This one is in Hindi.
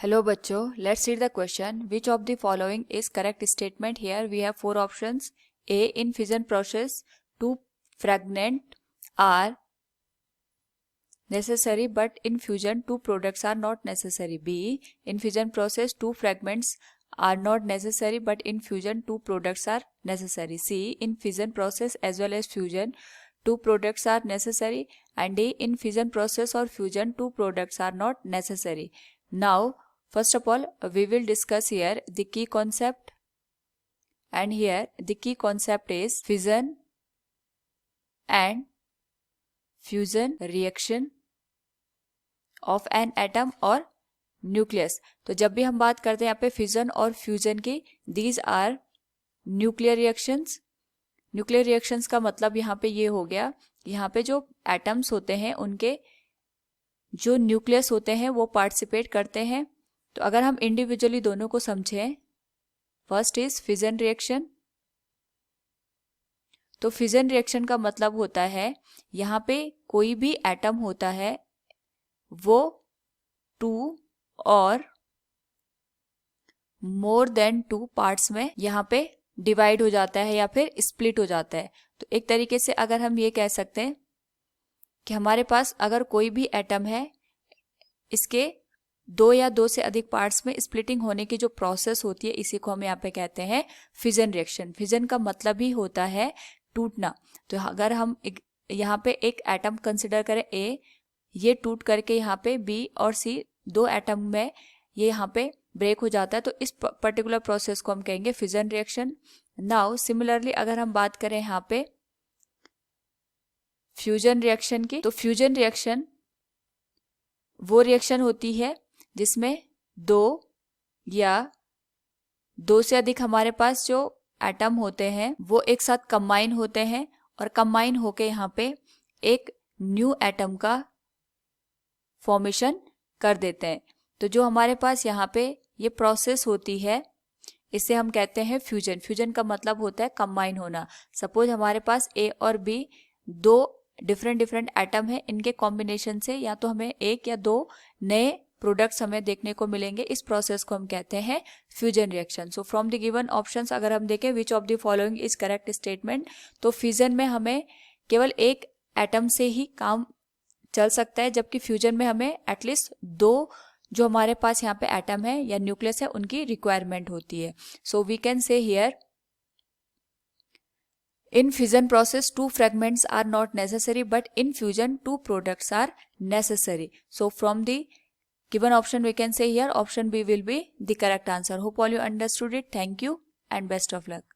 Hello बच्चों, let's read the question. Which of the following is correct statement? Here we have four options. A. In fission process, two fragments are necessary, but in fusion two products are not necessary. B. In fission process, two fragments are not necessary, but in fusion two products are necessary. C. In fission process as well as fusion, two products are necessary. And D. In fission process or fusion, two products are not necessary. Now, first of all, we will discuss here the key concept, and here the key concept is fission and fusion reaction of an atom और न्यूक्लियस. तो जब भी हम बात करते हैं यहाँ पे फिजन और फ्यूजन की, these are nuclear reactions. Nuclear reactions का मतलब यहाँ पे ये हो गया, यहाँ पे जो एटम्स होते हैं उनके जो न्यूक्लियस होते हैं वो पार्टिसिपेट करते हैं. तो अगर हम इंडिविजुअली दोनों को समझें, फर्स्ट इज फिजन रिएक्शन. तो फिजन रिएक्शन का मतलब होता है यहाँ पे कोई भी एटम होता है वो टू और मोर देन टू पार्ट्स में यहाँ पे डिवाइड हो जाता है या फिर स्प्लिट हो जाता है. तो एक तरीके से अगर हम ये कह सकते हैं कि हमारे पास अगर कोई भी एटम है, इसके दो या दो से अधिक पार्ट्स में स्प्लिटिंग होने की जो प्रोसेस होती है, इसी को हम यहाँ पे कहते हैं फिजन रिएक्शन. फिजन का मतलब ही होता है टूटना. तो अगर हम यहाँ पे एक एटम कंसिडर करें ए, ये टूट करके यहाँ पे बी और सी दो एटम में ये यहाँ पे ब्रेक हो जाता है, तो इस पर्टिकुलर प्रोसेस को हम कहेंगे फिजन रिएक्शन. नाउ सिमिलरली अगर हम बात करें यहाँ पे फ्यूजन रिएक्शन की, तो फ्यूजन रिएक्शन वो रिएक्शन होती है जिसमें दो या दो से अधिक हमारे पास जो एटम होते हैं वो एक साथ कंबाइन होते हैं और कंबाइन होके यहाँ पे एक न्यू एटम का फॉर्मेशन कर देते हैं. तो जो हमारे पास यहाँ पे ये प्रोसेस होती है इसे हम कहते हैं फ्यूजन. फ्यूजन का मतलब होता है कंबाइन होना. सपोज हमारे पास ए और बी दो डिफरेंट एटम है, इनके कॉम्बिनेशन से या तो हमें एक या दो नए प्रोडक्ट्स हमें देखने को मिलेंगे. इस प्रोसेस को हम कहते हैं fusion reaction. So from the given options अगर हम देखें which of the following is correct statement, तो फ्यूजन में हमें केवल एक एटम से ही काम चल सकता है, जबकि फ्यूजन में हमें एटलीस्ट दो जो हमारे पास यहाँ पे एटम है या न्यूक्लियस है उनकी रिक्वायरमेंट होती है. So we can see here in fission process two fragments are not necessary, but in fusion two products are necessary. So from the given option we can say here option B will be the correct answer. Hope all you understood it. Thank you and best of luck.